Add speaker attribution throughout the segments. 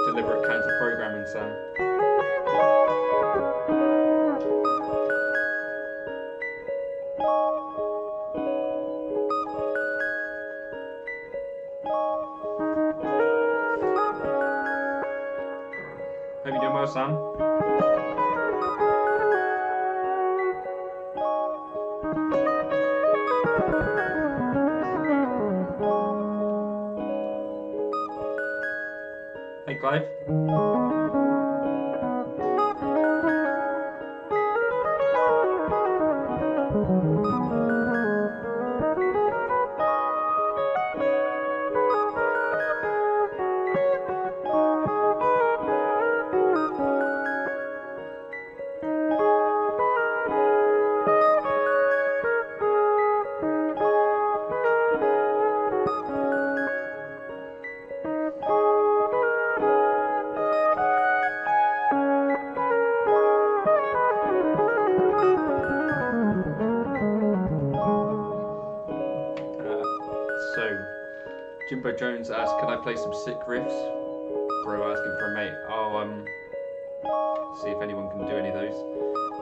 Speaker 1: Deliberate counter-programming, Sam. Hope you're doing well, Sam. Hey, Clive. Jimbo Jones asked, "Can I play some sick riffs?" Bro asking for a mate. I'll see if anyone can do any of those.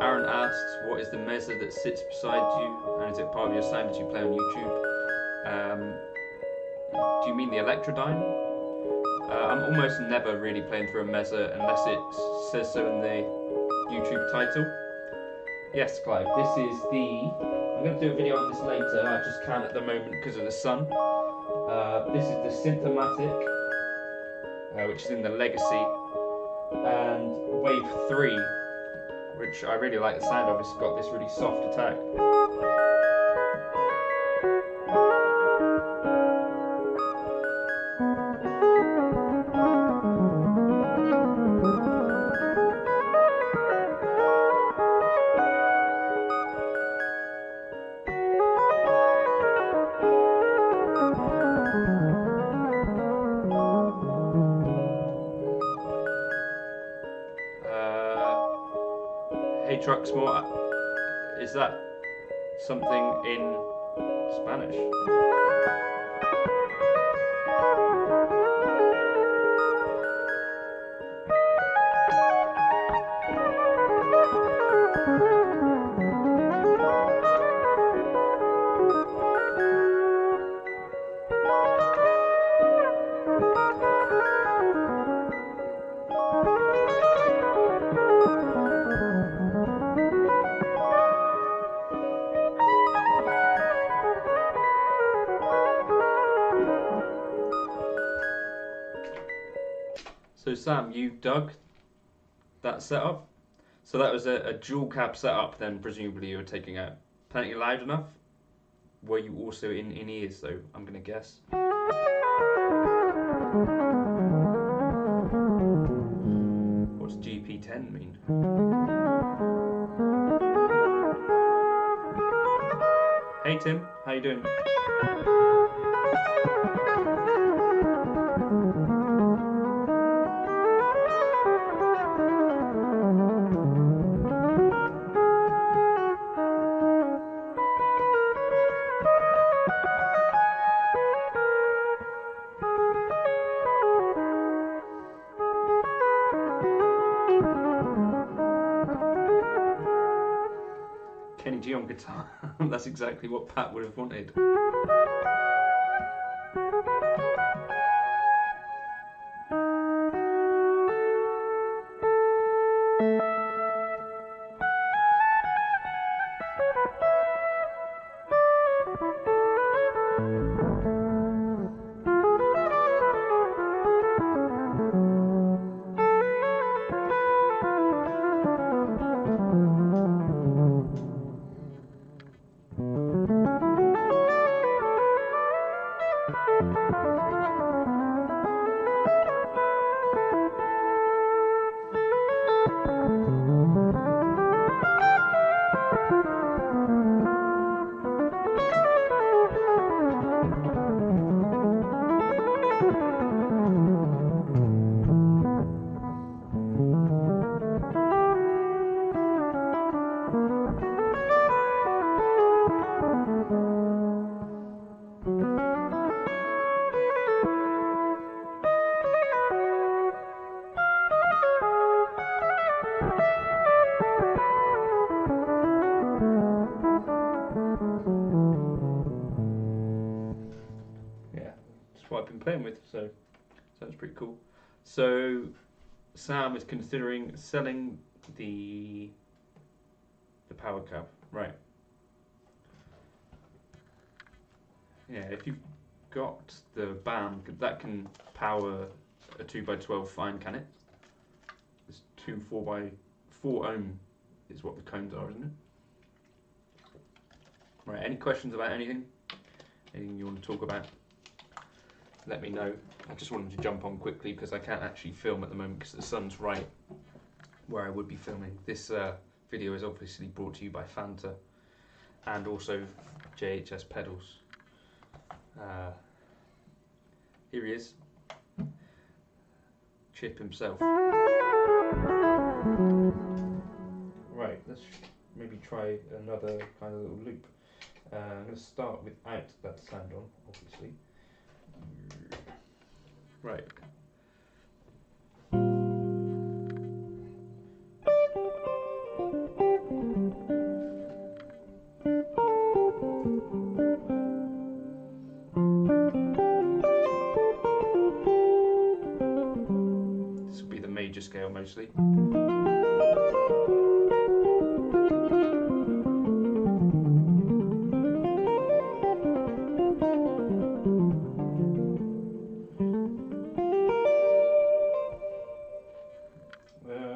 Speaker 1: Aaron asks, "What is the mezza that sits beside you, and is it part of your sound that you play on YouTube?" Do you mean the Electrodyne? I'm almost never really playing through a mezza unless it says so in the YouTube title. Yes, Clive, this is I'm going to do a video on this later, I just can't at the moment because of the sun. This is the Synthomatic, which is in the Legacy, and Wave 3, which I really like the sound of. It's got this really soft attack. Hey Trucksmore, is that something in Spanish? So Sam, you dug that setup? So that was a dual cab setup then presumably you were taking out. Plenty loud enough? Were you also in ears though, I'm gonna guess? What's GP10 mean? Hey Tim, how you doing? Kenny G on guitar. That's exactly what Pat would have wanted. Yeah, that's what I've been playing with, so sounds pretty cool. So Sam is considering selling the power cab, right? Yeah, if you've got the BAM, that can power a 2x12 fine, can it? It's 2 4x4 ohm is what the cones are, isn't it? Right, any questions about anything? Anything you want to talk about? Let me know. I just wanted to jump on quickly because I can't actually film at the moment because the sun's right where I would be filming. This video is obviously brought to you by Fanta and also JHS pedals. Here he is, Chip himself. Right, let's maybe try another kind of little loop. I'm going to start without that sound on, obviously. Right. This will be the major scale mostly.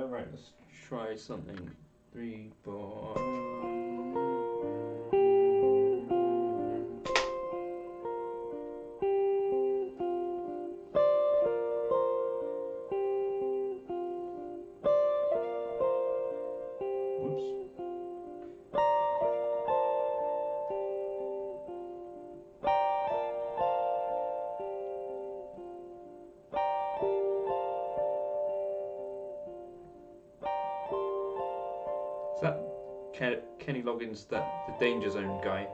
Speaker 1: Right, let's try something. 3, 4. Is that Kenny Loggins, the Danger Zone guy?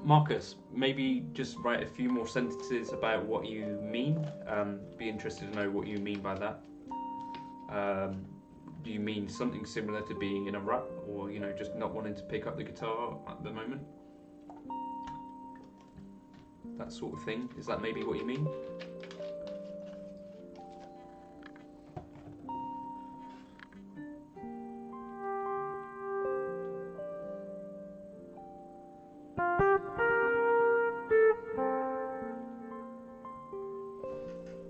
Speaker 1: Marcus, maybe just write a few more sentences about what you mean. Be interested to know what you mean by that. Do you mean something similar to being in a rut, or just not wanting to pick up the guitar at the moment? That sort of thing. Is that maybe what you mean?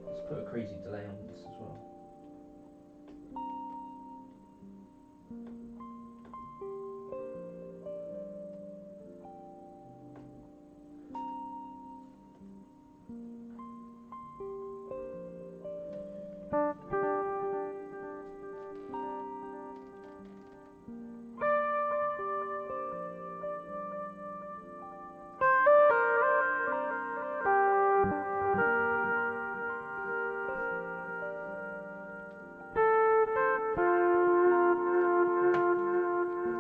Speaker 1: Let's put a crazy delay on this as well.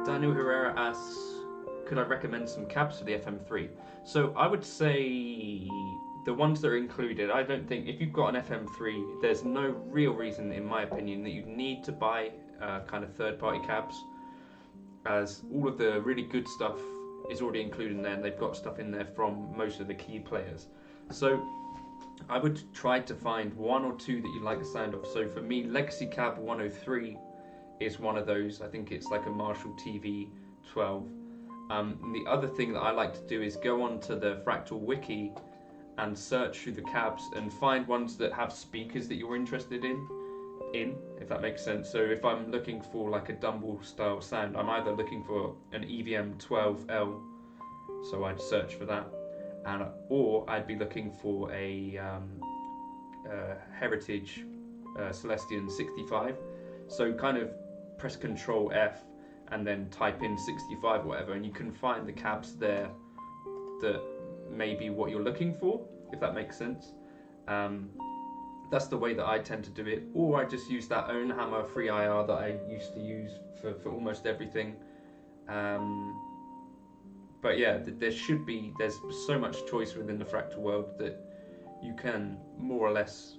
Speaker 1: Daniel Herrera asks, could I recommend some cabs for the FM3? So I would say the ones that are included, I don't think, if you've got an FM3, there's no real reason, in my opinion, that you need to buy kind of third-party cabs, as all of the really good stuff is already included in there, and they've got stuff in there from most of the key players. So I would try to find one or two that you like the sound of. So for me, Legacy Cab 103 is one of those. I think it's like a Marshall TV 12. The other thing that I like to do is go onto the Fractal Wiki and search through the cabs and find ones that have speakers that you're interested in, if that makes sense. So if I'm looking for like a Dumble style sound, I'm either looking for an EVM 12L, so I'd search for that, or I'd be looking for a Heritage Celestion 65. So kind of press Control F and then type in 65 or whatever, and you can find the cabs there that may be what you're looking for, if that makes sense. That's the way that I tend to do it, or I just use that own Hammer 3IR that I used to use for almost everything. But yeah, there's so much choice within the Fractal world that you can more or less,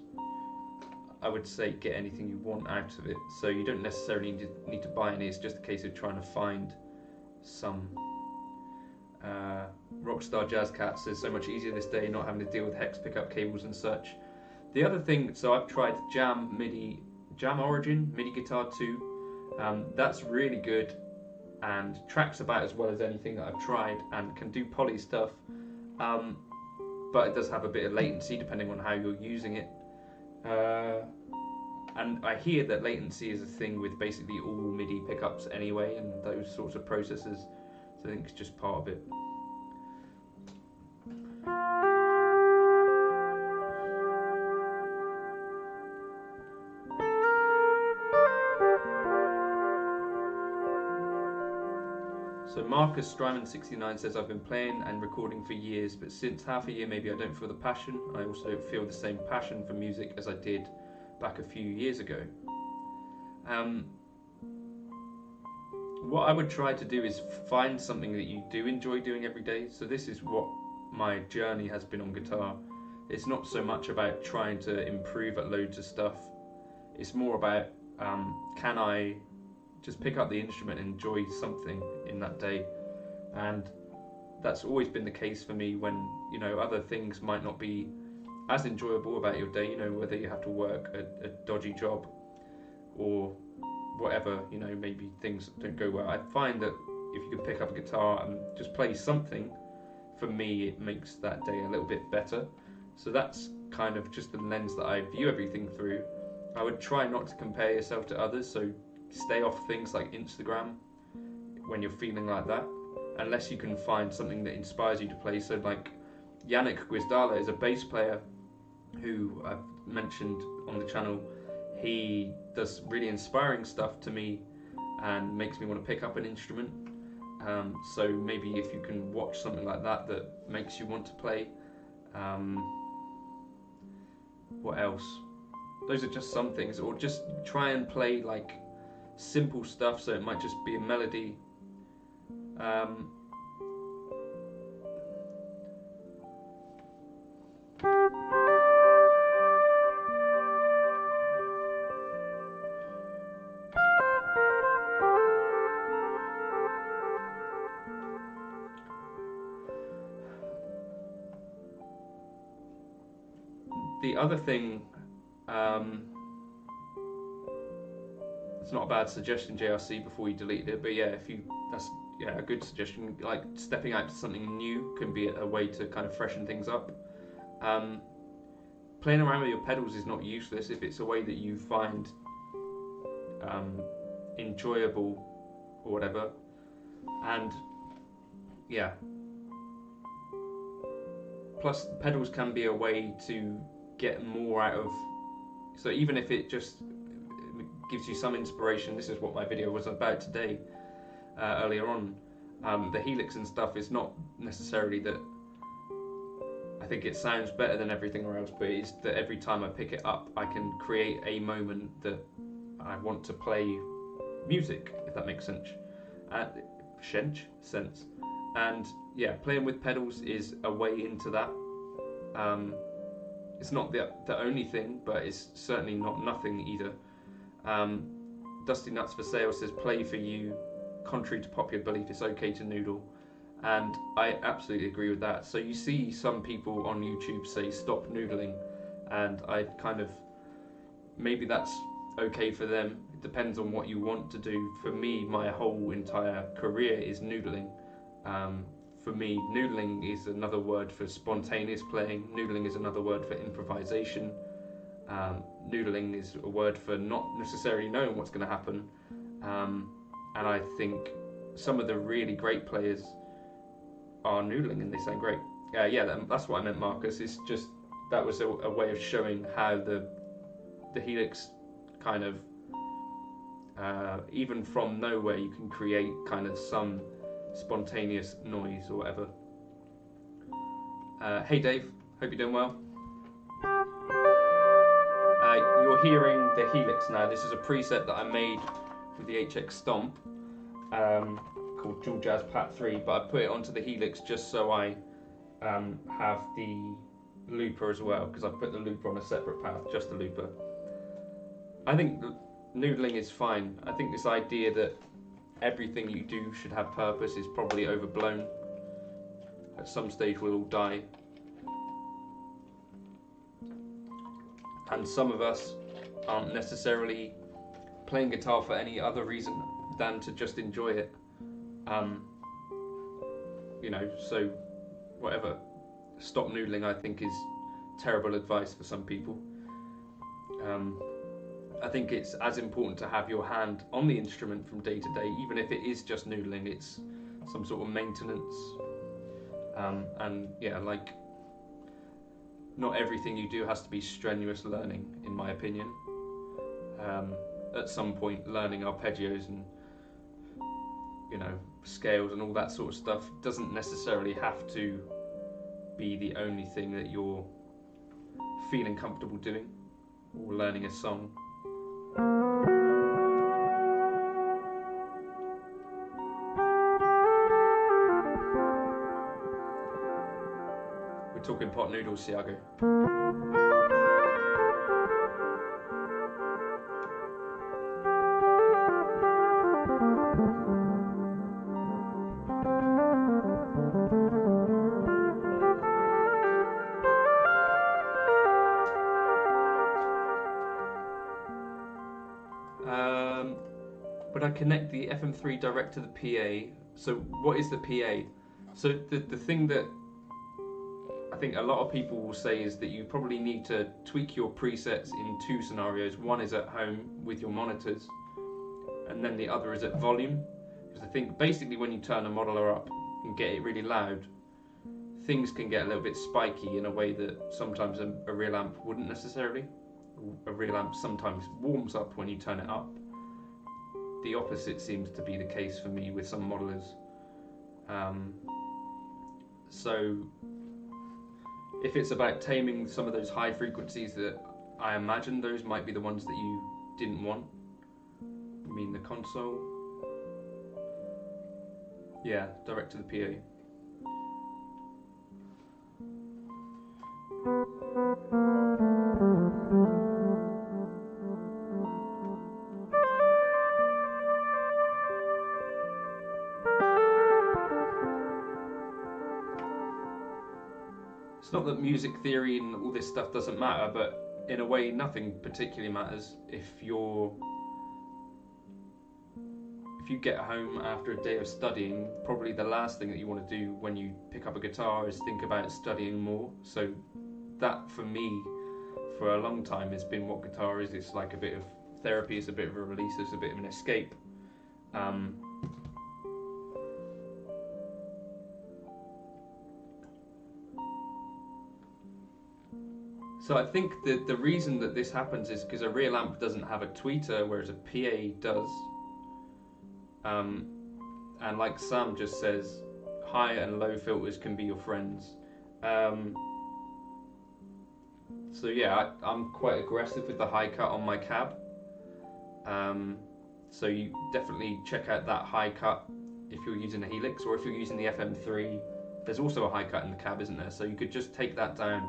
Speaker 1: I would say, get anything you want out of it. So you don't necessarily need to buy any. It's just a case of trying to find some. Rockstar Jazz Cat says, so much easier this day not having to deal with hex pickup cables and such. The other thing, so I've tried Jam Origin MIDI Guitar 2. That's really good and tracks about as well as anything that I've tried, and can do poly stuff. But it does have a bit of latency depending on how you're using it. And I hear that latency is a thing with basically all MIDI pickups anyway, and those sorts of processors. So I think it's just part of it. So Marcus Strymon69 says, I've been playing and recording for years, but since half a year maybe I don't feel the passion. I also don't feel the same passion for music as I did back a few years ago. What I would try to do is find something that you do enjoy doing every day. So this is what my journey has been on guitar. It's not so much about trying to improve at loads of stuff. It's more about can I just pick up the instrument and enjoy something in that day. And that's always been the case for me when, you know, other things might not be as enjoyable about your day, you know, whether you have to work a dodgy job or whatever, you know, maybe things don't go well. I find that if you can pick up a guitar and just play something, for me it makes that day a little bit better. So that's kind of just the lens that I view everything through. I would try not to compare yourself to others, so stay off things like Instagram when you're feeling like that, unless you can find something that inspires you to play. So like Yannick Guizdala is a bass player who I've mentioned on the channel. He does really inspiring stuff to me and makes me want to pick up an instrument. So maybe if you can watch something like that that makes you want to play. What else? Those are just some things. Or just try and play like simple stuff, so it might just be a melody. The other thing, it's not a bad suggestion, JRC, before you deleted it, but yeah, that's a good suggestion. Like stepping out to something new can be a way to kind of freshen things up. playing around with your pedals is not useless if it's a way that you find enjoyable or whatever. And yeah, plus pedals can be a way to get more out of, so even if it just gives you some inspiration, this is what my video was about today, earlier on, the helix and stuff is not necessarily that I think it sounds better than everything else, but it's that every time I pick it up I can create a moment that I want to play music, if that makes sense. And yeah, playing with pedals is a way into that. It's not the only thing, but it's certainly not nothing either. Dusty Nuts for Sale says, play for you, contrary to popular belief, it's okay to noodle. And I absolutely agree with that. So you see some people on YouTube say stop noodling, and I kind of, maybe that's okay for them. It depends on what you want to do. For me, my whole entire career is noodling. For me, noodling is another word for spontaneous playing. Noodling is another word for improvisation. Noodling is a word for not necessarily knowing what's going to happen. And I think some of the really great players are noodling and they sound great. Yeah, that's what I meant, Marcus. It's just, that was a way of showing how the helix kind of, even from nowhere, you can create kind of some spontaneous noise or whatever. Hey Dave, hope you're doing well. You're hearing the helix now. This is a preset that I made with the HX Stomp, called Dual Jazz Pat 3, but I put it onto the helix just so I have the looper as well, because I put the looper on a separate path, just the looper. I think noodling is fine. I think this idea that everything you do should have purpose is probably overblown. At some stage we'll all die. And some of us aren't necessarily playing guitar for any other reason than to just enjoy it. You know, so whatever. Stop noodling, I think, is terrible advice for some people. I think it's as important to have your hand on the instrument from day to day, even if it is just noodling. It's some sort of maintenance. And yeah, like, not everything you do has to be strenuous learning, in my opinion. At some point, learning arpeggios and, you know, scales and all that sort of stuff doesn't necessarily have to be the only thing that you're feeling comfortable doing, or learning a song. We're talking pot noodles, Siago. But I connect the FM3 direct to the PA. So what is the PA? So the thing that I think a lot of people will say is that you probably need to tweak your presets in two scenarios. One is at home with your monitors, and then the other is at volume. Because I think basically when you turn a modeler up and get it really loud, things can get a little bit spiky in a way that sometimes a real amp wouldn't necessarily. A real amp sometimes warms up when you turn it up. The opposite seems to be the case for me with some modelers. So if it's about taming some of those high frequencies, that I imagine those might be the ones that you didn't want. I mean the console. Yeah, direct to the PA. It's not that music theory and all this stuff doesn't matter, but in a way nothing particularly matters if you get home after a day of studying. Probably the last thing that you want to do when you pick up a guitar is think about studying more. So that, for me, for a long time has been what guitar is. It's like a bit of therapy, it's a bit of a release, it's a bit of an escape. So I think that the reason that this happens is because a real amp doesn't have a tweeter, whereas a PA does. And like Sam just says, high and low filters can be your friends. So yeah, I'm quite aggressive with the high cut on my cab. So you definitely check out that high cut if you're using a Helix, or if you're using the FM3, there's also a high cut in the cab, isn't there? So you could just take that down,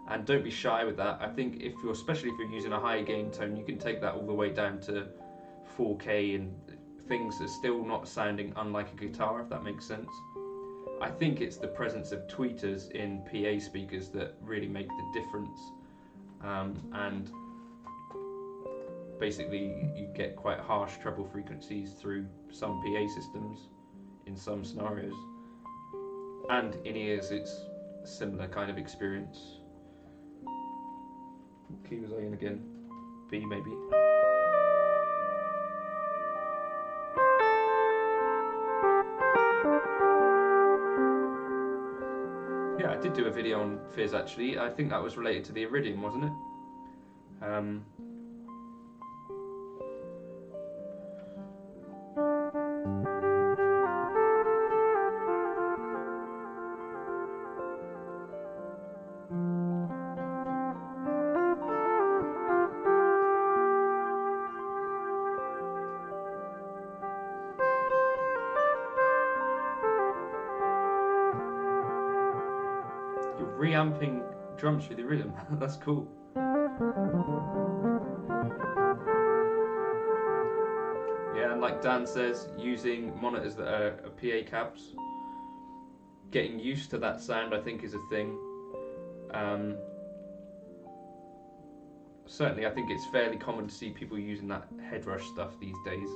Speaker 1: and don't be shy with that. I think if you're, especially if you're using a high gain tone, you can take that all the way down to 4K and things are still not sounding unlike a guitar, if that makes sense. I think it's the presence of tweeters in PA speakers that really make the difference. And basically you get quite harsh treble frequencies through some PA systems in some scenarios. And in ears it's a similar kind of experience. What key was I in again? B maybe? Yeah, I did do a video on fizz actually. I think that was related to the Iridium, wasn't it? You're reamping drums through the Iridium. That's cool. Yeah, and like Dan says, using monitors that are PA cabs, getting used to that sound I think is a thing. Certainly I think it's fairly common to see people using that headrush stuff these days.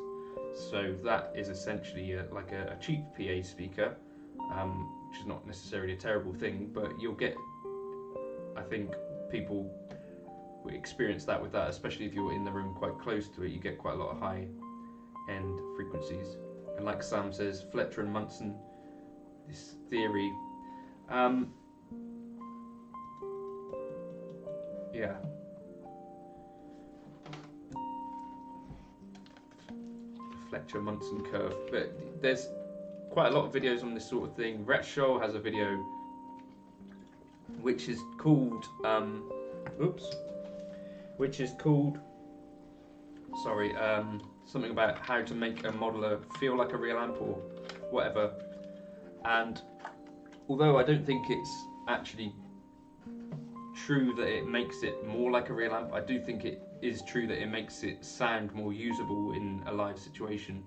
Speaker 1: So that is essentially like a cheap PA speaker, which is not necessarily a terrible thing, but you'll get, I think people will experience that with that, especially if you're in the room quite close to it, you get quite a lot of high end frequencies. And like Sam says, Fletcher and Munson, this theory, yeah. Fletcher Munson curve, but there's quite a lot of videos on this sort of thing. Rhett Scholl has a video which is called something about how to make a modeler feel like a real amp or whatever. And although I don't think it's actually true that it makes it more like a real amp, I do think it is true that it makes it sound more usable in a live situation.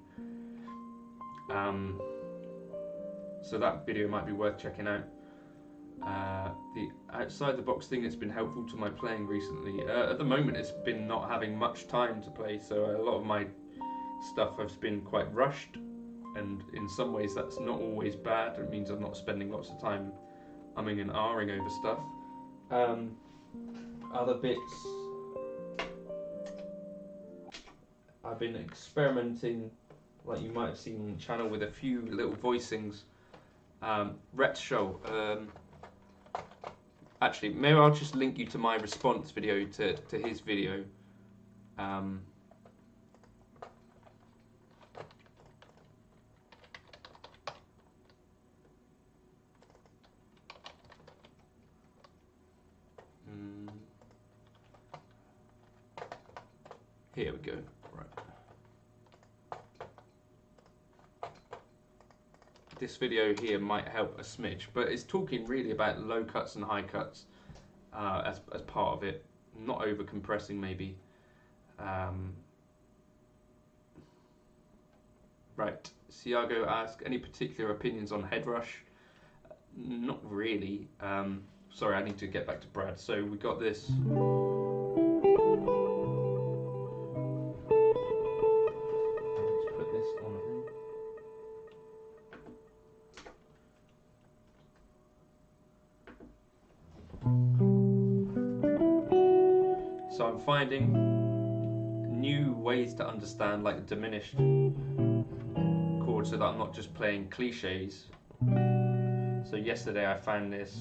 Speaker 1: So that video might be worth checking out. The outside the box thing that's been helpful to my playing recently. At the moment it's been not having much time to play, so a lot of my stuff has been quite rushed, and in some ways that's not always bad. It means I'm not spending lots of time umming and ahhing over stuff. Other bits, I've been experimenting, like you might have seen on the channel, with a few little voicings. Rhett Scholl, actually maybe I'll just link you to my response video to his video. Here we go. Right. This video here might help a smidge, but it's talking really about low cuts and high cuts as part of it, not over compressing maybe. Right, Siago asks, any particular opinions on headrush? Not really. Sorry, I need to get back to Brad. So we got this. finding new ways to understand like the diminished chords so that I'm not just playing cliches. So yesterday I found this.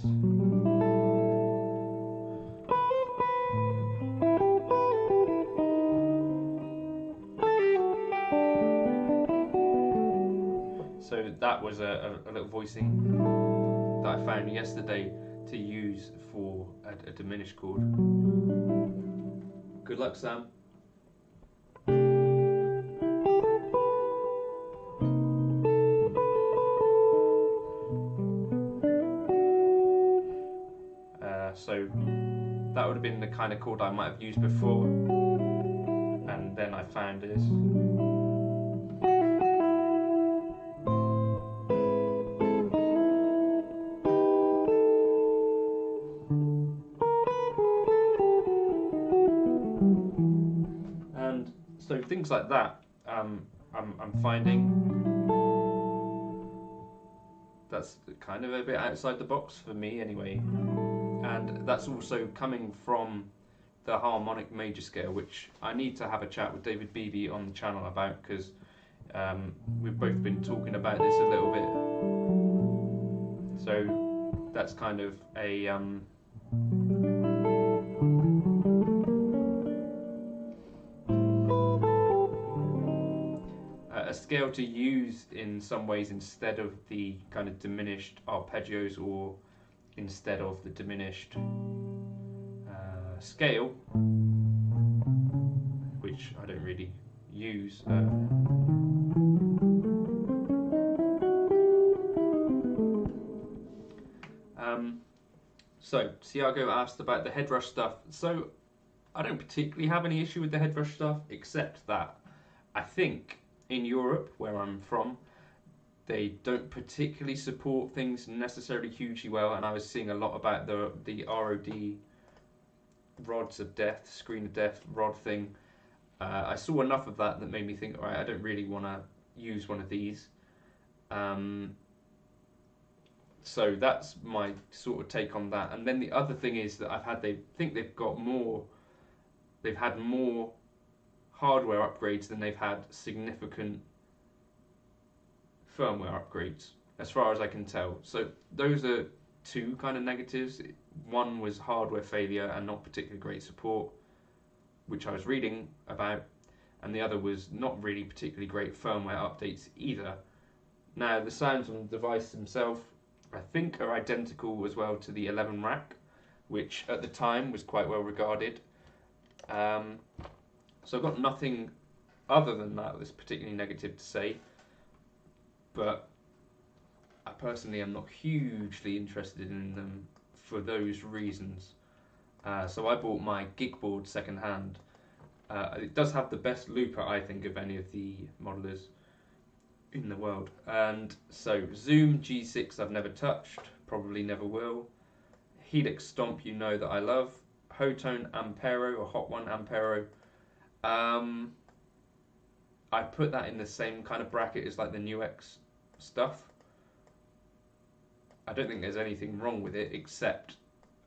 Speaker 1: So that was a little voicing that I found yesterday to use for a diminished chord. Good luck, Sam. So that would have been the kind of chord I might have used before, and then I found this. And so things like that, I'm finding that's kind of a bit outside the box for me anyway. And that's also coming from the harmonic major scale, which I need to have a chat with David Beebe on the channel about, because we've both been talking about this a little bit. So that's kind of a scale to use in some ways instead of the kind of diminished arpeggios, or instead of the diminished scale, which I don't really use. So Tiago asked about the head rush stuff. So I don't particularly have any issue with the head rush stuff, except that I think in Europe, where I'm from, they don't particularly support things necessarily hugely well, and I was seeing a lot about the ROD, rods of death, screen of death rod thing. I saw enough of that made me think, alright, I don't really want to use one of these. So that's my sort of take on that. And then the other thing is that they've had more hardware upgrades than they've had significant firmware upgrades, as far as I can tell. So those are two kind of negatives. One was hardware failure and not particularly great support, which I was reading about, and the other was not really particularly great firmware updates either. Now the sounds on the device themselves, I think, are identical as well to the 11 rack, which at the time was quite well regarded. So I've got nothing other than that that's particularly negative to say, but I personally am not hugely interested in them for those reasons. So I bought my gig board second hand. It does have the best looper, I think, of any of the modelers in the world. And so Zoom G6 I've never touched, probably never will. Helix Stomp, you know that I love. Hotone Ampero, or Hot One Ampero. I put that in the same kind of bracket as like the Nuex stuff. I don't think there's anything wrong with it, except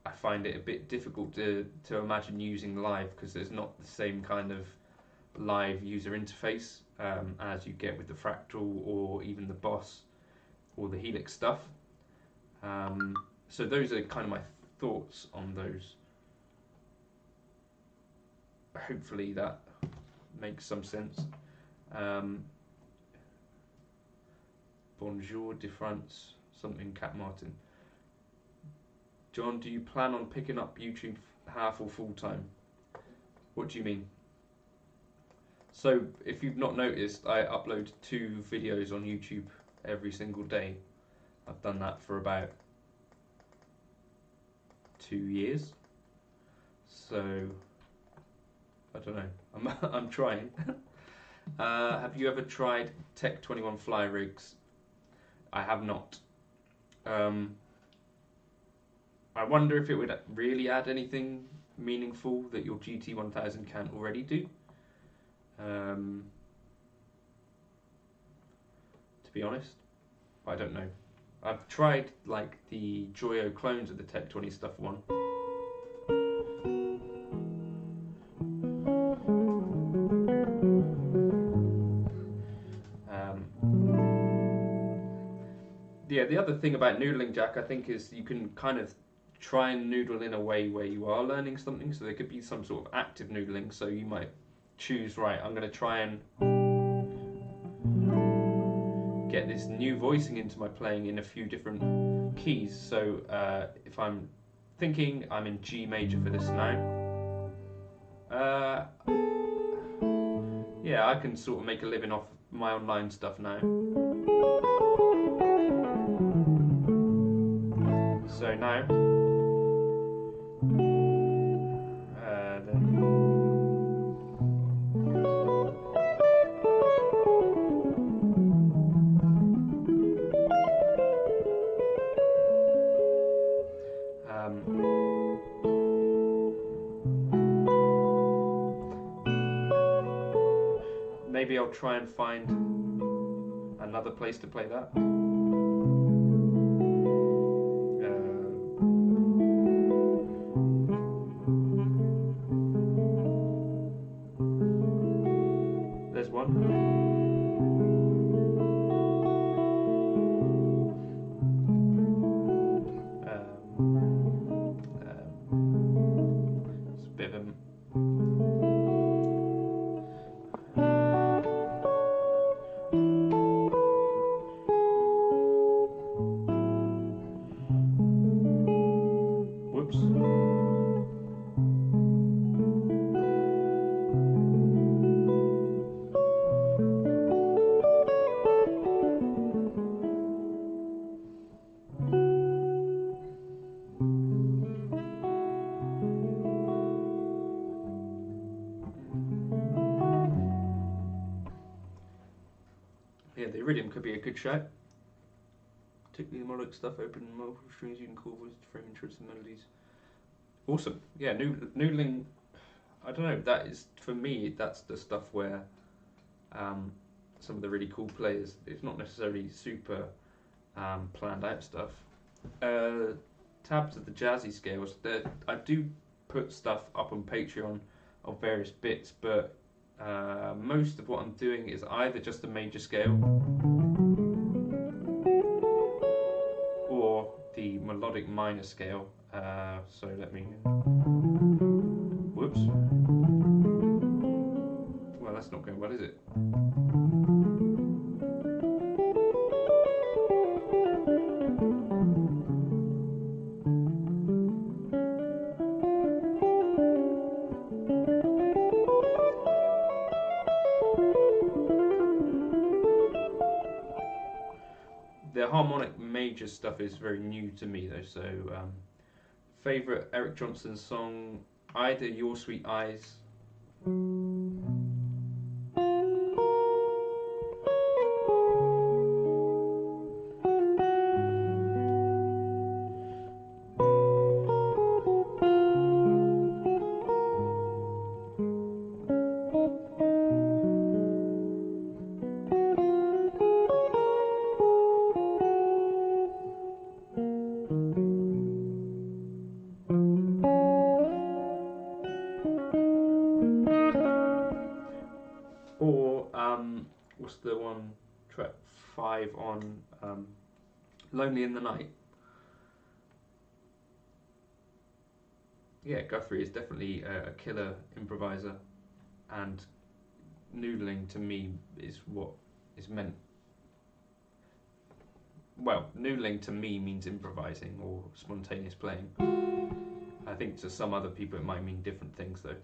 Speaker 1: I find it a bit difficult to imagine using live, because there's not the same kind of live user interface as you get with the Fractal or even the Boss or the Helix stuff. So those are kind of my thoughts on those. Hopefully that makes some sense. Bonjour de France, something Cat Martin. John, do you plan on picking up YouTube half or full time? What do you mean? So if you've not noticed, I upload 2 videos on YouTube every single day. I've done that for about 2 years. So I don't know. I'm trying. Have you ever tried Tech 21 fly rigs? I have not. I wonder if it would really add anything meaningful that your GT1000 can't already do. To be honest, I don't know. I've tried like the Joyo clones of the Tech 20 stuff one. Yeah, the other thing about noodling, Jack, I think, is you can kind of try and noodle in a way where you are learning something. So there could be some sort of active noodling. So you might choose, right, I'm going to try and get this new voicing into my playing in a few different keys. So if I'm thinking I'm in G major for this now, yeah, I can sort of make a living off my online stuff now. So now, maybe I'll try and find another place to play that. There's one. It's a bit of a whoops. Yeah, the iridium could be a good shout. Particularly the melodic stuff, open multiple strings, you can call voices to frame interesting melodies. Awesome. Yeah, noodling, I don't know, that is, for me, that's the stuff where some of the really cool players, it's not necessarily super planned out stuff. Tabs of the jazzy scales, I do put stuff up on Patreon of various bits, but most of what I'm doing is either just a major scale or the melodic minor scale. So let me, whoops, well that's not going well, is it? The harmonic major stuff is very new to me though, so favourite Eric Johnson song, either Your Sweet Eyes or what's the one, track 5 on Lonely in the Night. Yeah, Guthrie is definitely a killer improviser, and noodling to me is what is meant. Well, noodling to me means improvising or spontaneous playing. I think to some other people it might mean different things though.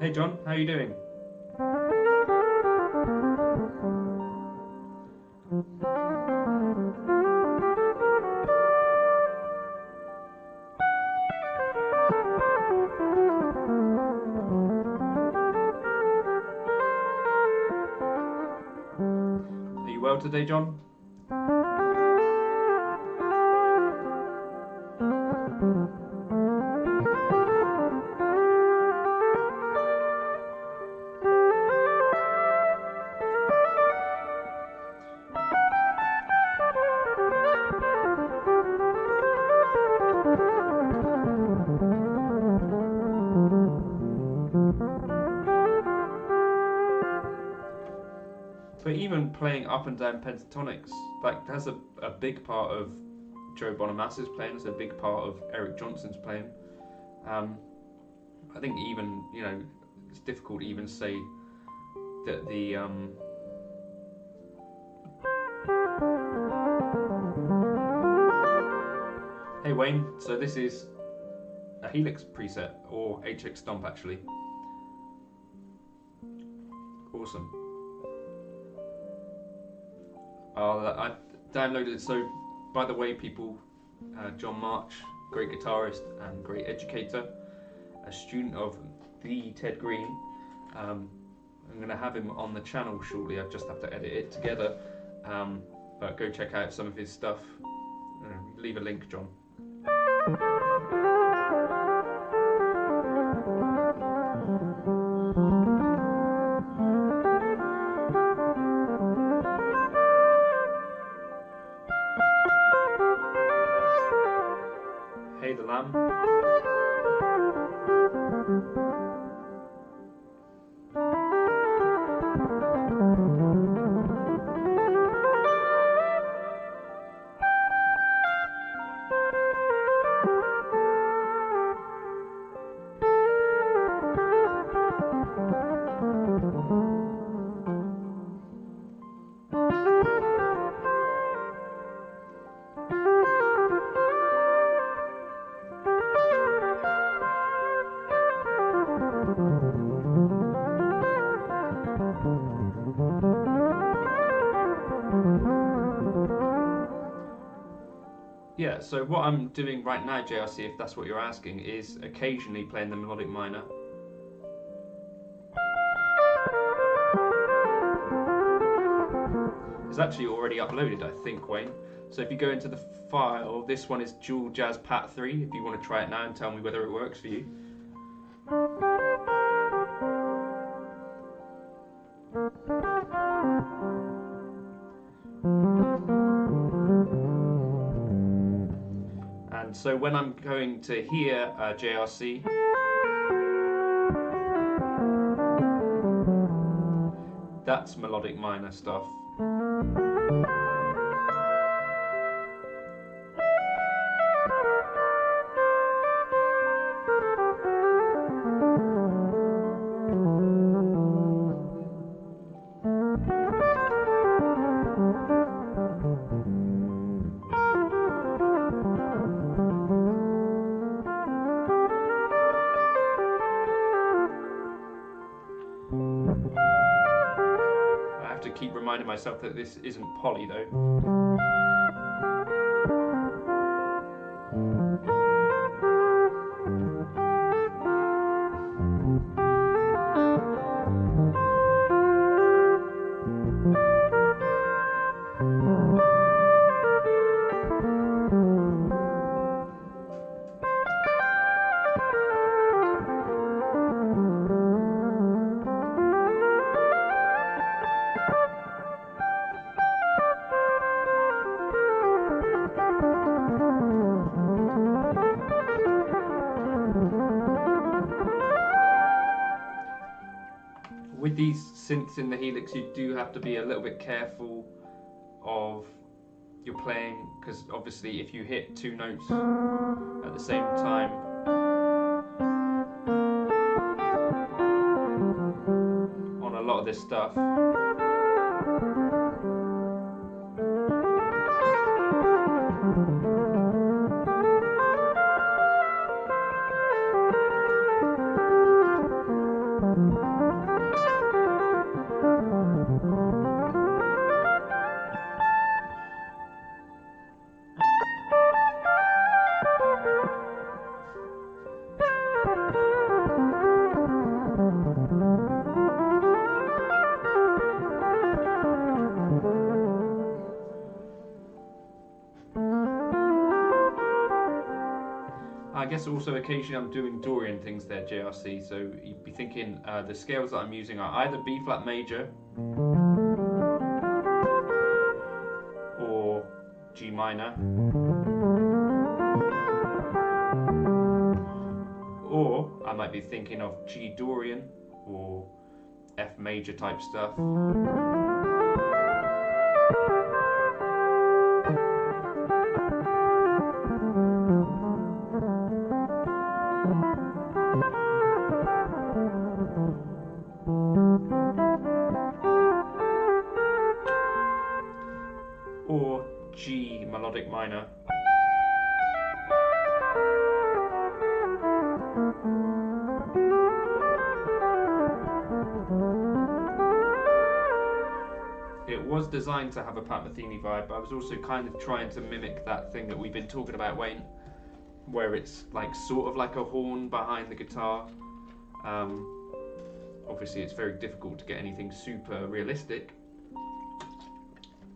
Speaker 1: Hey John, how are you doing? Are you well today, John? But even playing up and down pentatonics, like that's a big part of Joe Bonamassa's playing. It's a big part of Eric Johnson's playing. I think even, you know, it's difficult to even say that the Hey Wayne, so this is a Helix preset, or HX Stomp actually. Awesome. I downloaded it. So, by the way, people, John March, great guitarist and great educator, a student of the Ted Green. I'm going to have him on the channel shortly. I just have to edit it together. But go check out some of his stuff. Leave a link, John. Hey the Lamb. Yeah, so what I'm doing right now, JRC, if that's what you're asking, is occasionally playing the melodic minor. It's actually already uploaded, I think, Wayne. So if you go into the file, this one is Dual Jazz Pat 3, if you want to try it now and tell me whether it works for you. And so when I'm going to hear JRC, that's melodic minor stuff. To keep reminding myself that this isn't poly though. With these synths in the Helix, you do have to be a little bit careful of your playing, because obviously if you hit two notes at the same time, on a lot of this stuff, I guess also occasionally I'm doing Dorian things there, JRC, so you'd be thinking the scales that I'm using are either B flat major or G minor, or I might be thinking of G Dorian or F major type stuff. minor. It was designed to have a Pat Metheny vibe, but I was also kind of trying to mimic that thing that we've been talking about, Wayne, where it's like sort of like a horn behind the guitar. Obviously it's very difficult to get anything super realistic,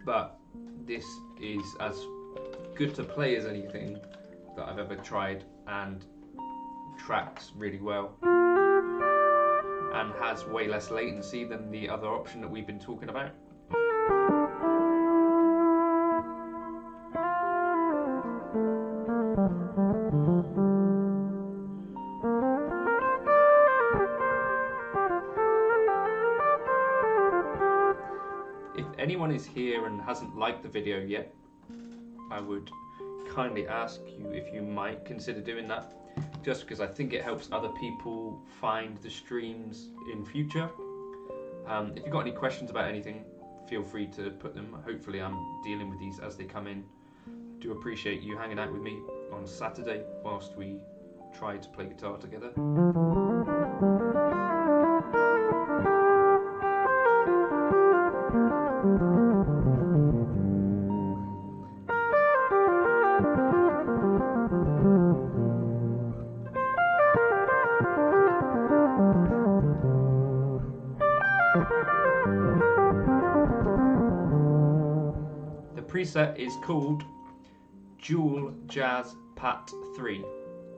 Speaker 1: but this is as good to play as anything that I've ever tried, and tracks really well and has way less latency than the other option that we've been talking about. If anyone is here and hasn't liked the video yet, I would kindly ask you if you might consider doing that, just because I think it helps other people find the streams in future. If you've got any questions about anything, feel free to put them. Hopefully I'm dealing with these as they come in. Do appreciate you hanging out with me on Saturday whilst we try to play guitar together. The preset is called Dual Jazz Pat 3,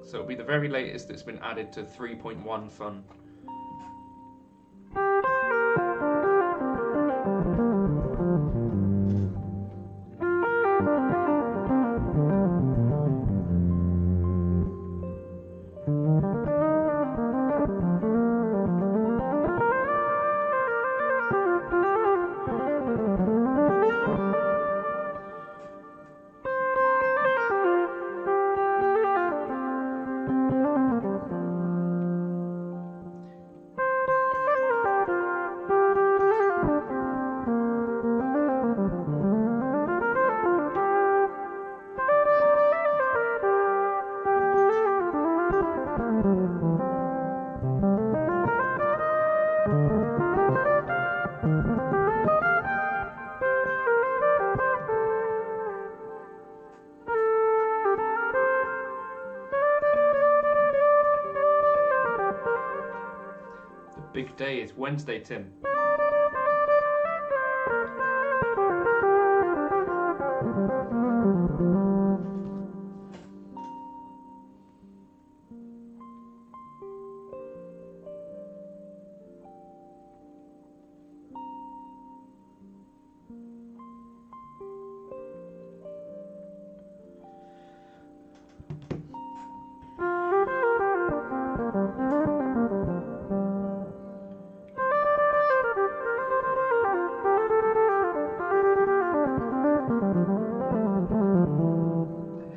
Speaker 1: so it'll be the very latest that's been added to 3.1 Fun. Big day is Wednesday, Tim.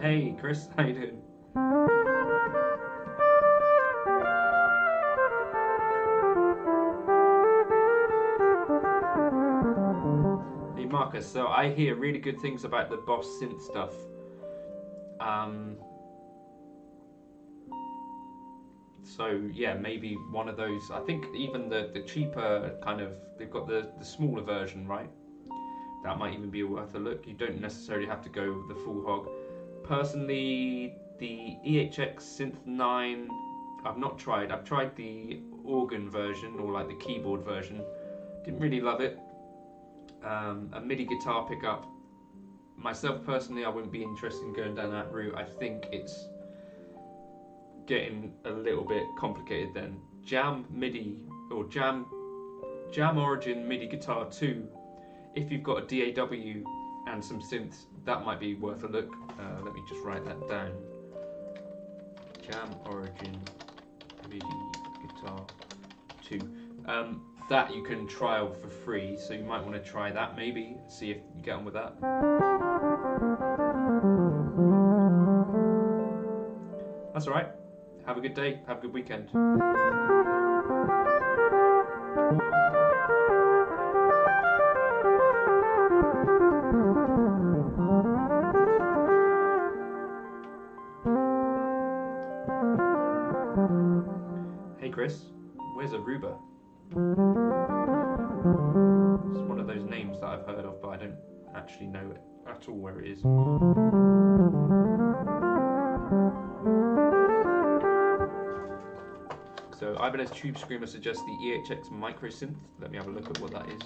Speaker 1: Hey Chris, how you doing? Hey Marcus, so I hear really good things about the Boss synth stuff. So yeah, maybe one of those. I think even the cheaper kind of, they've got the smaller version, right? That might even be worth a look. You don't necessarily have to go the full hog. Personally, the EHX Synth 9, I've not tried. I've tried the organ version, or like the keyboard version. Didn't really love it. A MIDI guitar pickup. Myself personally, I wouldn't be interested in going down that route. I think it's getting a little bit complicated then. Jam MIDI, or Jam Origin MIDI Guitar 2. If you've got a DAW and some synths, that might be worth a look. Let me just write that down. Jam Origin MIDI Guitar 2. That you can trial for free, so you might want to try that maybe, see if you get on with that. That's alright. Have a good day, have a good weekend. Where's Aruba? It's one of those names that I've heard of, but I don't actually know it at all where it is. So Ibanez Tube Screamer suggests the EHX Micro Synth. Let me have a look at what that is.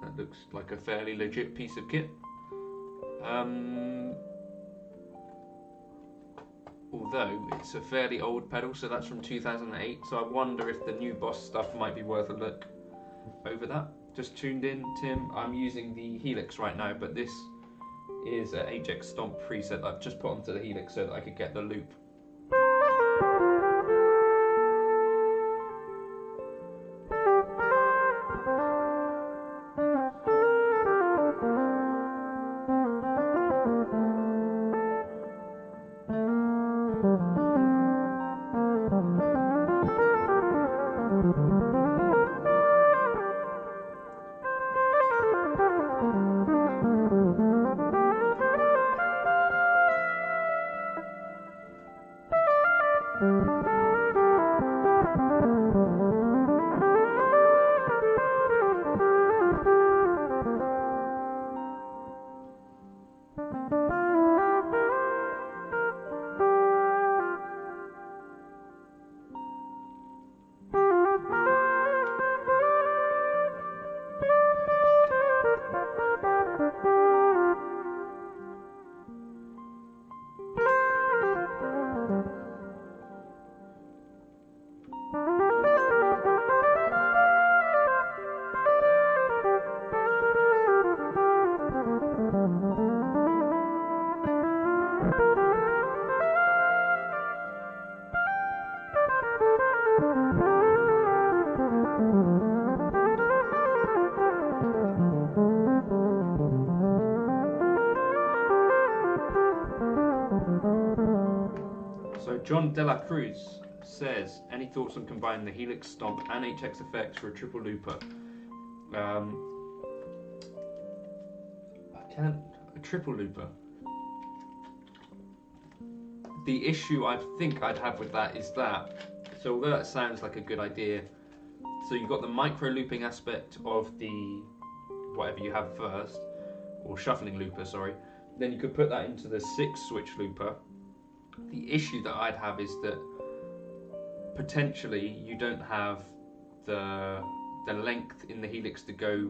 Speaker 1: That looks like a fairly legit piece of kit. Although it's a fairly old pedal, so that's from 2008, so I wonder if the new Boss stuff might be worth a look over that. Just tuned in, Tim. I'm using the Helix right now, but this is an HX Stomp preset that I've just put onto the Helix so that I could get the loop. So John Dela Cruz says, any thoughts on combining the Helix Stomp and HX effects for a triple looper? A triple looper. The issue I think I'd have with that is that, so although that sounds like a good idea, so you've got the micro looping aspect of the whatever you have first, or shuffling looper, sorry, then you could put that into the 6 switch looper. The issue that I'd have is that potentially you don't have the length in the Helix to go,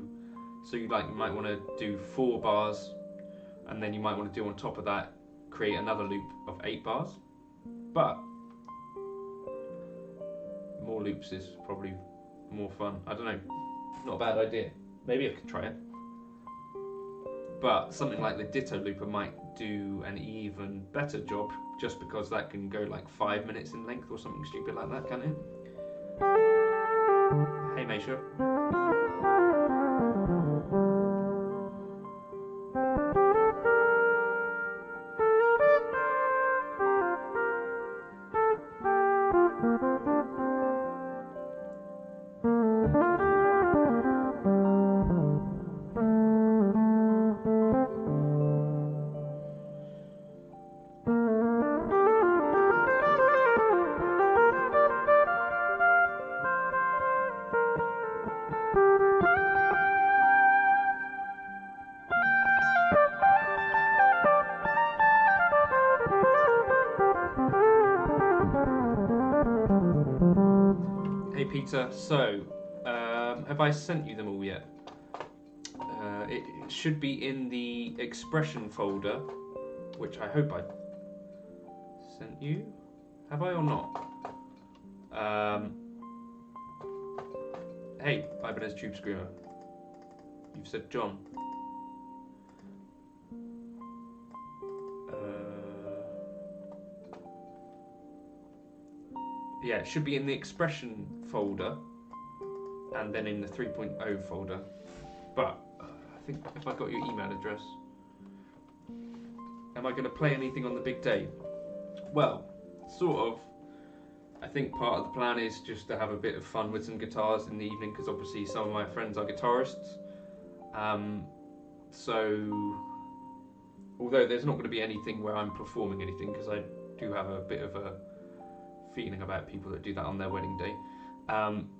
Speaker 1: so you might want to do 4 bars, and then you might want to do on top of that create another loop of 8 bars. But more loops is probably more fun. I don't know, not a bad idea. Maybe I could try it. But something like the Ditto looper might do an even better job, just because that can go like 5 minutes in length or something stupid like that, can't it? Hey, Meisha. Peter, so have I sent you them all yet? It should be in the expression folder, which I hope I sent you. Have I or not? Hey, Ibanez Tube Screamer. You've said John. Yeah, it should be in the expression folder and then in the 3.0 folder. But I think if I got your email address, am I going to play anything on the big day? Well, sort of. I think part of the plan is just to have a bit of fun with some guitars in the evening, because obviously some of my friends are guitarists. So although there's not going to be anything where I'm performing anything, because I do have a bit of a feeling about people that do that on their wedding day.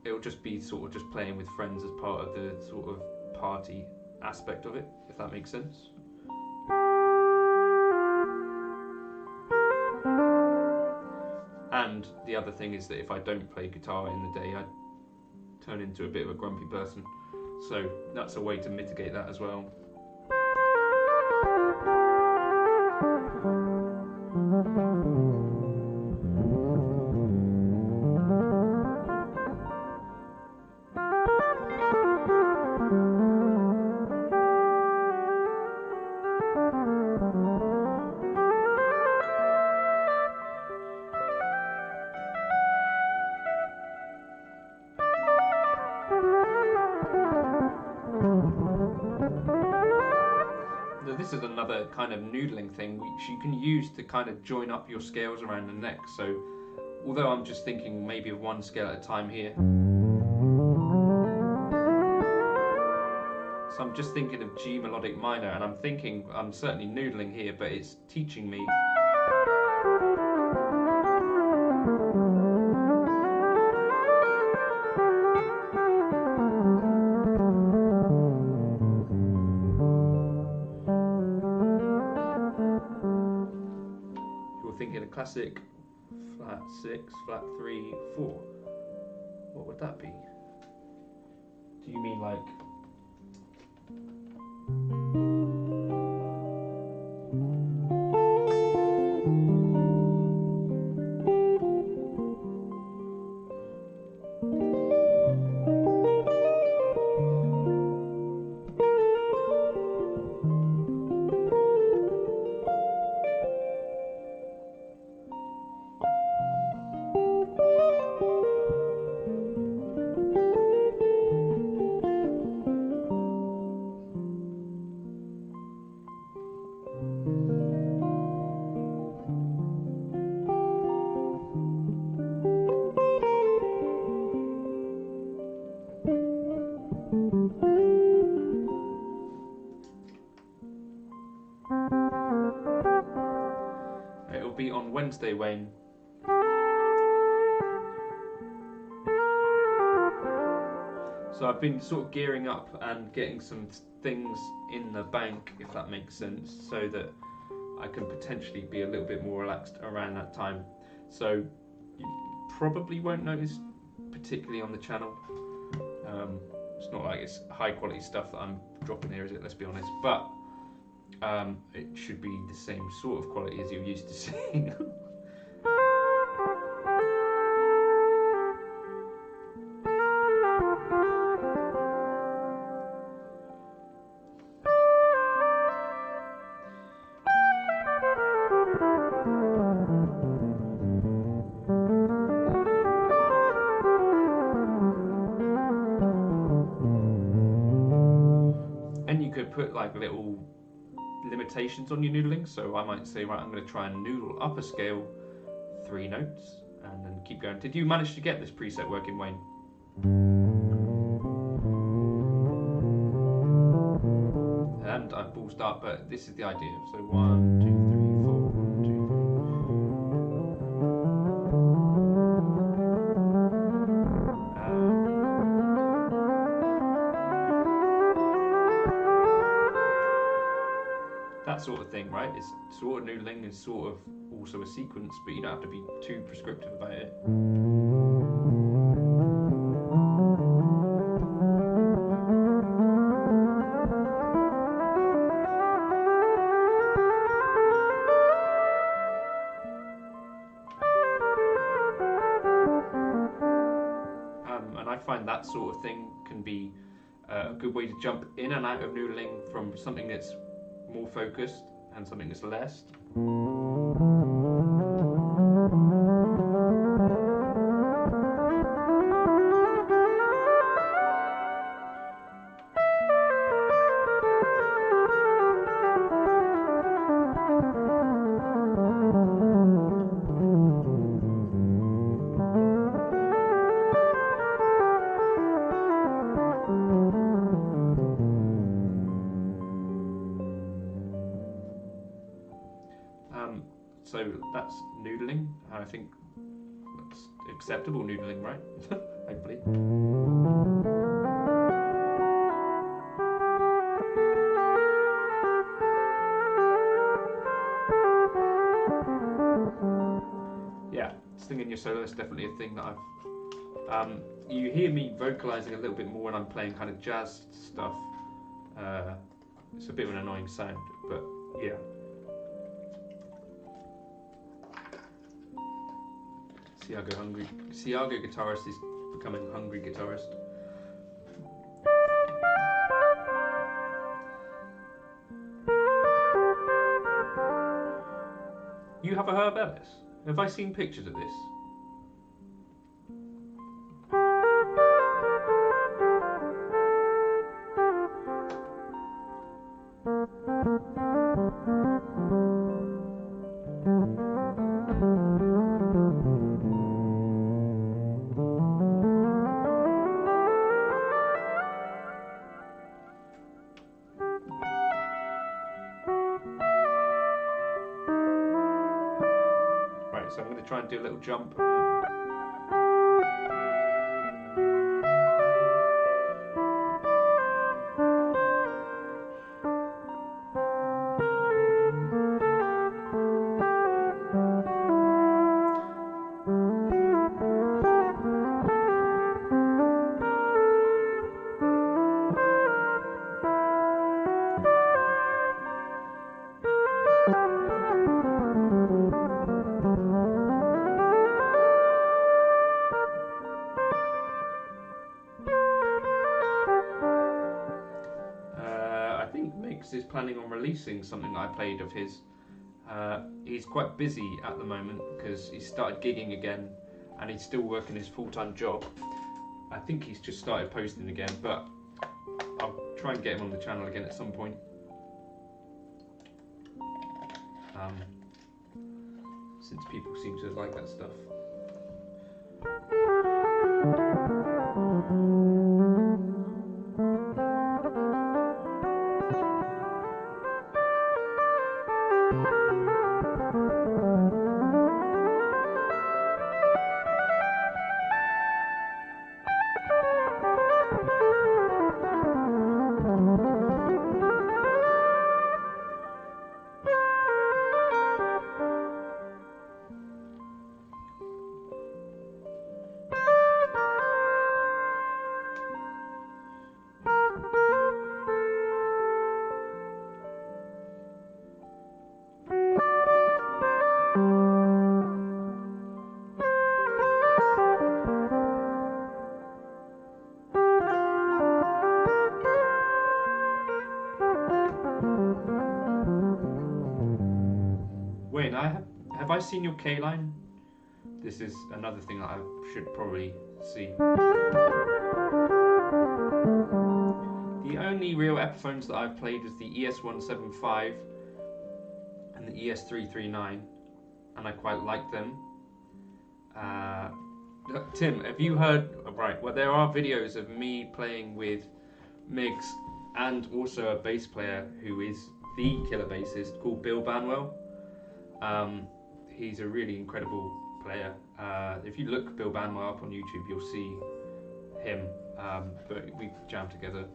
Speaker 1: It'll just be sort of just playing with friends as part of the sort of party aspect of it, if that makes sense. And the other thing is that if I don't play guitar in the day, I turn into a bit of a grumpy person. So that's a way to mitigate that as well. This is another kind of noodling thing which you can use to kind of join up your scales around the neck. So although I'm just thinking maybe of one scale at a time here, so I'm just thinking of G melodic minor, and I'm thinking I'm certainly noodling here, but it's teaching me classic flat 6, flat 3, 4. What would that be? Do you mean like be on Wednesday, Wayne. So I've been sort of gearing up and getting some things in the bank, if that makes sense, so that I can potentially be a little bit more relaxed around that time. So you probably won't notice particularly on the channel. It's not like it's high quality stuff that I'm dropping here, is it? Let's be honest. But it should be the same sort of quality as you're used to seeing. And you could put like little limitations on your noodling, so I might say, right, I'm going to try and noodle up a scale 3 notes and then keep going. Did you manage to get this preset working, Wayne? And I've full start, but this is the idea. So 1, 2, 3, 4, 1, 2, 3. That sort of thing, right? It's sort of noodling, is sort of also a sequence, but you don't have to be too prescriptive about it. And I find that sort of thing can be a good way to jump in and out of noodling from something that's more focused and something that's less. noodling. I think that's acceptable noodling, right? Hopefully. Yeah, singing your solo is definitely a thing that I've. You hear me vocalizing a little bit more when I'm playing kind of jazz stuff. It's a bit of an annoying sound, but yeah. Siago guitarist is becoming hungry guitarist. You have a Herb Ellis? Have I seen pictures of this? So I'm going to try and do a little jump. Is planning on releasing something that I played of his. He's quite busy at the moment because he started gigging again and he's still working his full-time job. I think he's just started posting again, but I'll try and get him on the channel again at some point. Since people seem to like that stuff. Wait, have I seen your K line? This is another thing that I should probably see. The only real Epiphones that I've played is the ES175 and the ES339, and I quite like them. Tim, have you heard? Right, well, there are videos of me playing with Migs and also a bass player who is the killer bassist called Bill Banwell. He's a really incredible player. If you look Bill Banwell up on YouTube, you'll see him, but we jam together.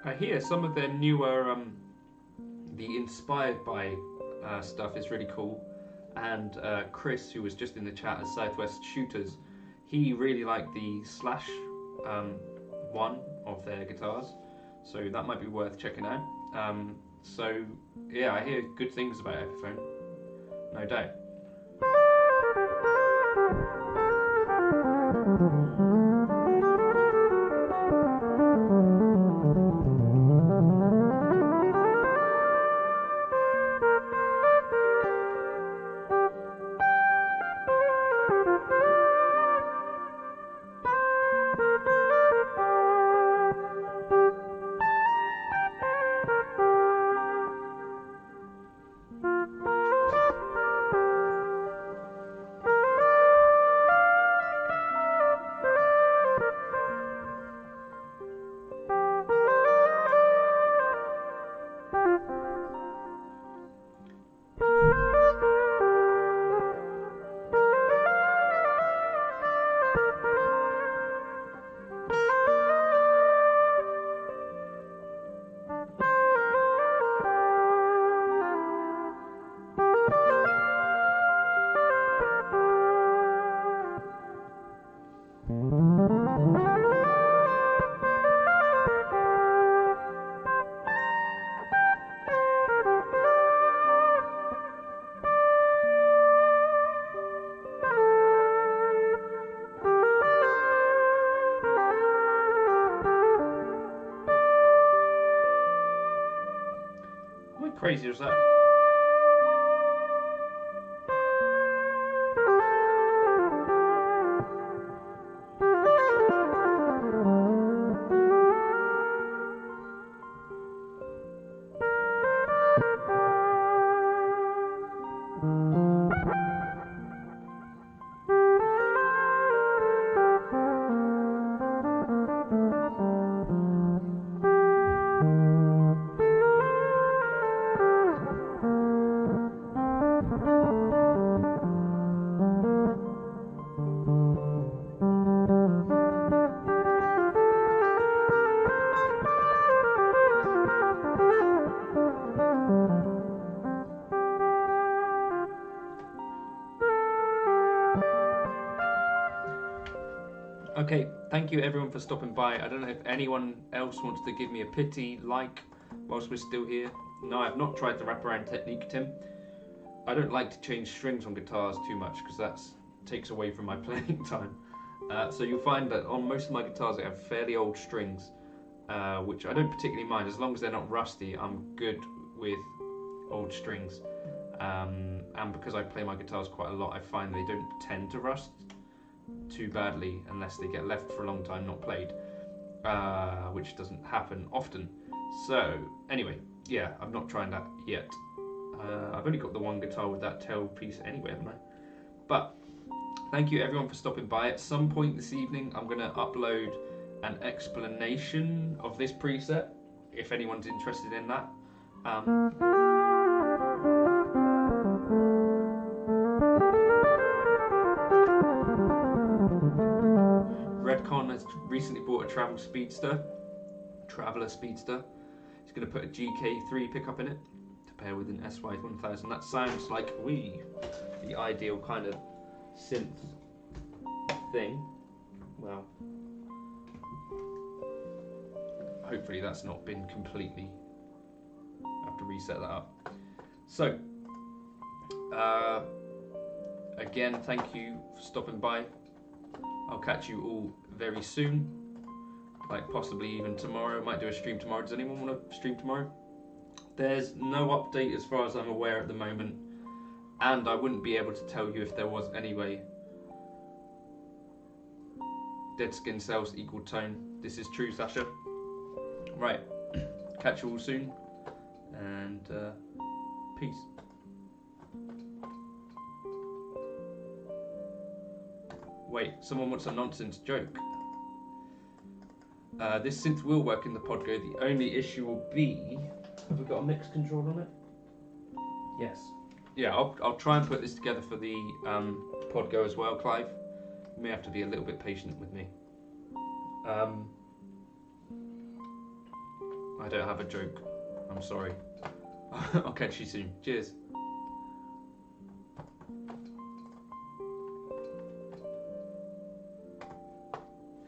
Speaker 1: I hear some of their newer, the Inspired By stuff is really cool, and Chris, who was just in the chat as Southwest Shooters, he really liked the Slash one of their guitars, so that might be worth checking out. So yeah, I hear good things about Epiphone, no doubt. crazy was that? Okay, thank you everyone for stopping by. I don't know if anyone else wants to give me a pity like whilst we're still here. No, I've not tried the wraparound technique, Tim. I don't like to change strings on guitars too much because that takes away from my playing time. So you'll find that on most of my guitars I have fairly old strings, which I don't particularly mind. As long as they're not rusty, I'm good with old strings. And because I play my guitars quite a lot, I find they don't tend to rust too badly unless they get left for a long time not played, which doesn't happen often. So anyway, yeah, I'm not trying that yet. I've only got the one guitar with that tail piece anyway, haven't I? But thank you everyone for stopping by. At some point this evening I'm going to upload an explanation of this preset if anyone's interested in that. Redcon has recently bought a Traveller Speedster. He's going to put a GK3 pickup in it to pair with an SY1000. That sounds like the ideal kind of synth thing. Well, hopefully that's not been completely. I have to reset that up. So, again, thank you for stopping by. I'll catch you all very soon, like possibly even tomorrow. Might do a stream tomorrow. Does anyone want to stream tomorrow? There's no update as far as I'm aware at the moment, and I wouldn't be able to tell you if there was anyway. Dead skin cells equal tone. This is true, Sasha. Right, catch you all soon, and peace. Wait, someone wants a nonsense joke. This synth will work in the Podgo. The only issue will be, have we got a mix control on it? Yes. Yeah, I'll try and put this together for the Podgo as well, Clive. You may have to be a little bit patient with me. I don't have a joke. I'm sorry. I'll catch you soon. Cheers.